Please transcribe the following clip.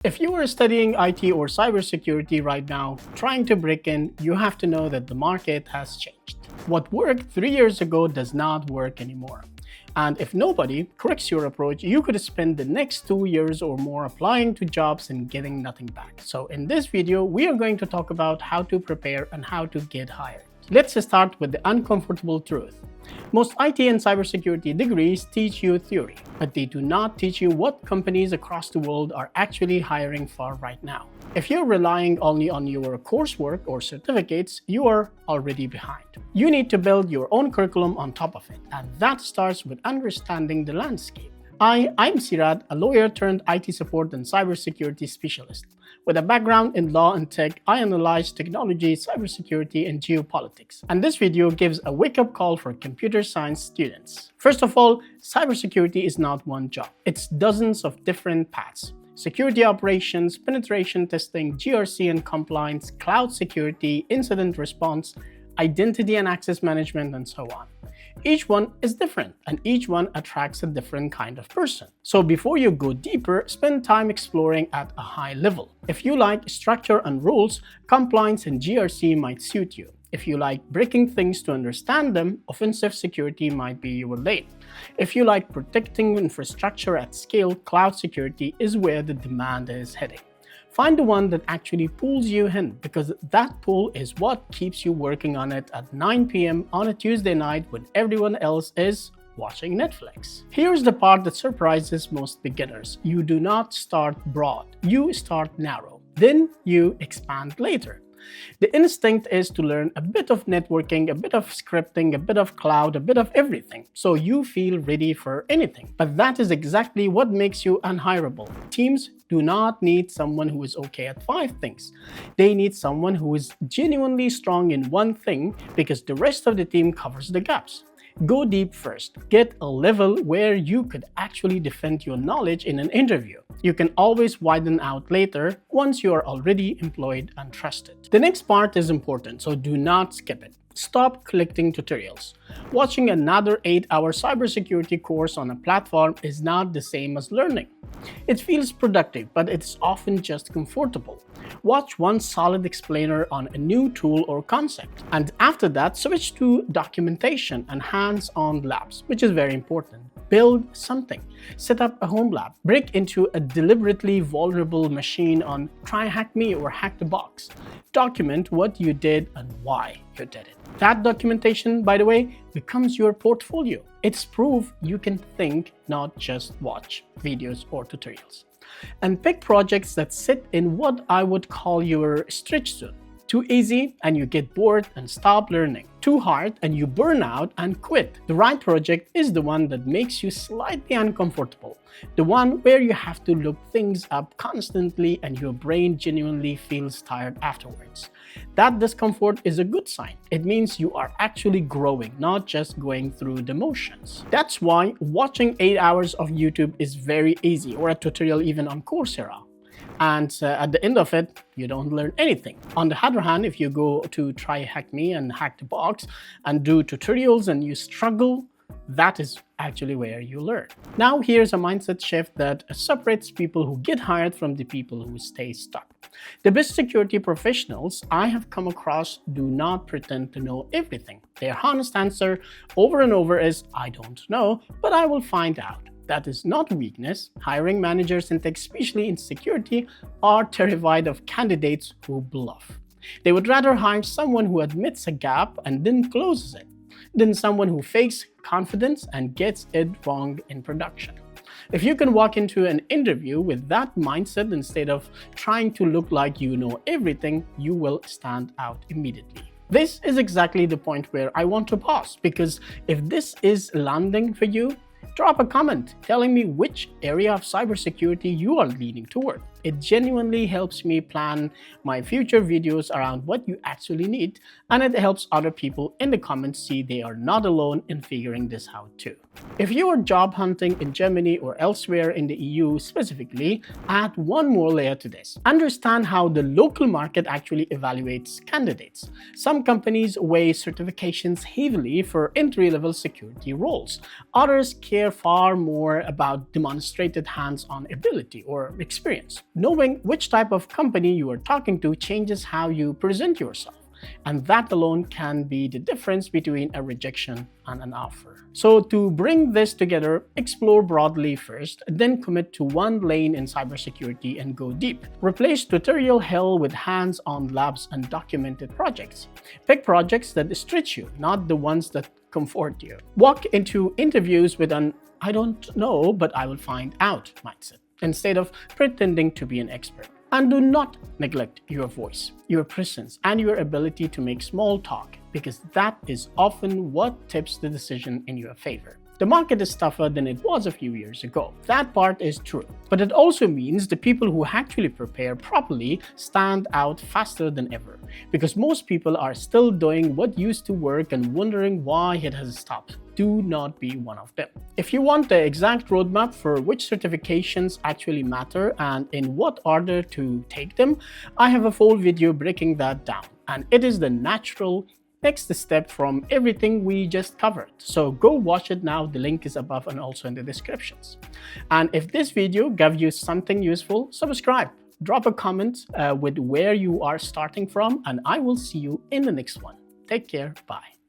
If you are studying IT or cybersecurity right now, trying to break in, you have to know that the market has changed. What worked 3 years ago does not work anymore. And if nobody corrects your approach, you could spend the next 2 years or more applying to jobs and getting nothing back. So in this video, we are going to talk about how to prepare and how to get hired. Let's start with the uncomfortable truth. Most IT and cybersecurity degrees teach you theory, but they do not teach you what companies across the world are actually hiring for right now. If you're relying only on your coursework or certificates, you are already behind. You need to build your own curriculum on top of it, and that starts with understanding the landscape. I'm Sirat, a lawyer turned IT support and cybersecurity specialist. With a background in law and tech, I analyze technology, cybersecurity, and geopolitics. And this video gives a wake-up call for computer science students. First of all, cybersecurity is not one job. It's dozens of different paths. Security operations, penetration testing, GRC and compliance, cloud security, incident response, identity and access management, and so on. Each one is different, and each one attracts a different kind of person. So before you go deeper, spend time exploring at a high level. If you like structure and rules, compliance and GRC might suit you. If you like breaking things to understand them, offensive security might be your lane. If you like protecting infrastructure at scale, cloud security is where the demand is heading. Find the one that actually pulls you in, because that pull is what keeps you working on it at 9 p.m. on a Tuesday night when everyone else is watching Netflix. Here's the part that surprises most beginners. You do not start broad, you start narrow. Then you expand later. The instinct is to learn a bit of networking, a bit of scripting, a bit of cloud, a bit of everything, so you feel ready for anything. But that is exactly what makes you unhireable. Teams do not need someone who is okay at 5 things. They need someone who is genuinely strong in one thing, because the rest of the team covers the gaps. Go deep first. Get a level where you could actually defend your knowledge in an interview. You can always widen out later once you are already employed and trusted. The next part is important, so do not skip it. Stop collecting tutorials. Watching another 8-hour cybersecurity course on a platform is not the same as learning. It feels productive, but it's often just comfortable. Watch one solid explainer on a new tool or concept, and after that, switch to documentation and hands-on labs, which is very important. Build something. Set up a home lab. Break into a deliberately vulnerable machine on Try Hack Me or Hack the Box. Document what you did and why you did it. That documentation, by the way, becomes your portfolio. It's proof you can think, not just watch videos or tutorials. And pick projects that sit in what I would call your stretch zone. Too easy and you get bored and stop learning. Too hard and you burn out and quit. The right project is the one that makes you slightly uncomfortable. The one where you have to look things up constantly and your brain genuinely feels tired afterwards. That discomfort is a good sign. It means you are actually growing, not just going through the motions. That's why watching 8 hours of YouTube is very easy, or a tutorial even on Coursera. And at the end of it, you don't learn anything. On the other hand, if you go to Try Hack Me and Hack the Box and do tutorials and you struggle, that is actually where you learn. Now here's a mindset shift that separates people who get hired from the people who stay stuck. The best security professionals I have come across do not pretend to know everything. Their honest answer over and over is, I don't know, but I will find out. That is not weakness. Hiring managers in tech, especially in security, are terrified of candidates who bluff. They would rather hire someone who admits a gap and then closes it, than someone who fakes confidence and gets it wrong in production. If you can walk into an interview with that mindset instead of trying to look like you know everything, you will stand out immediately. This is exactly the point where I want to pause, because if this is landing for you, drop a comment telling me which area of cybersecurity you are leaning toward. It genuinely helps me plan my future videos around what you actually need, and it helps other people in the comments see they are not alone in figuring this out too. If you are job hunting in Germany or elsewhere in the EU specifically, add one more layer to this. Understand how the local market actually evaluates candidates. Some companies weigh certifications heavily for entry-level security roles. Others care care far more about demonstrated hands-on ability or experience. Knowing which type of company you are talking to changes how you present yourself, and that alone can be the difference between a rejection and an offer. So to bring this together, explore broadly first, then commit to one lane in cybersecurity and go deep. Replace tutorial hell with hands-on labs and documented projects. Pick projects that stretch you, not the ones that comfort you. Walk into interviews with an "I don't know, but I will find out" mindset, instead of pretending to be an expert. And do not neglect your voice, your presence, and your ability to make small talk, because that is often what tips the decision in your favor. The market is tougher than it was a few years ago. That part is true. But it also means the people who actually prepare properly stand out faster than ever, because most people are still doing what used to work and wondering why it has stopped. Do not be one of them. If you want the exact roadmap for which certifications actually matter and in what order to take them, I have a full video breaking that down, and it is the natural next step from everything we just covered. So go watch it now. The link is above and also in the descriptions. And if this video gave you something useful, subscribe. Drop a comment with where you are starting from, and I will see you in the next one. Take care. Bye.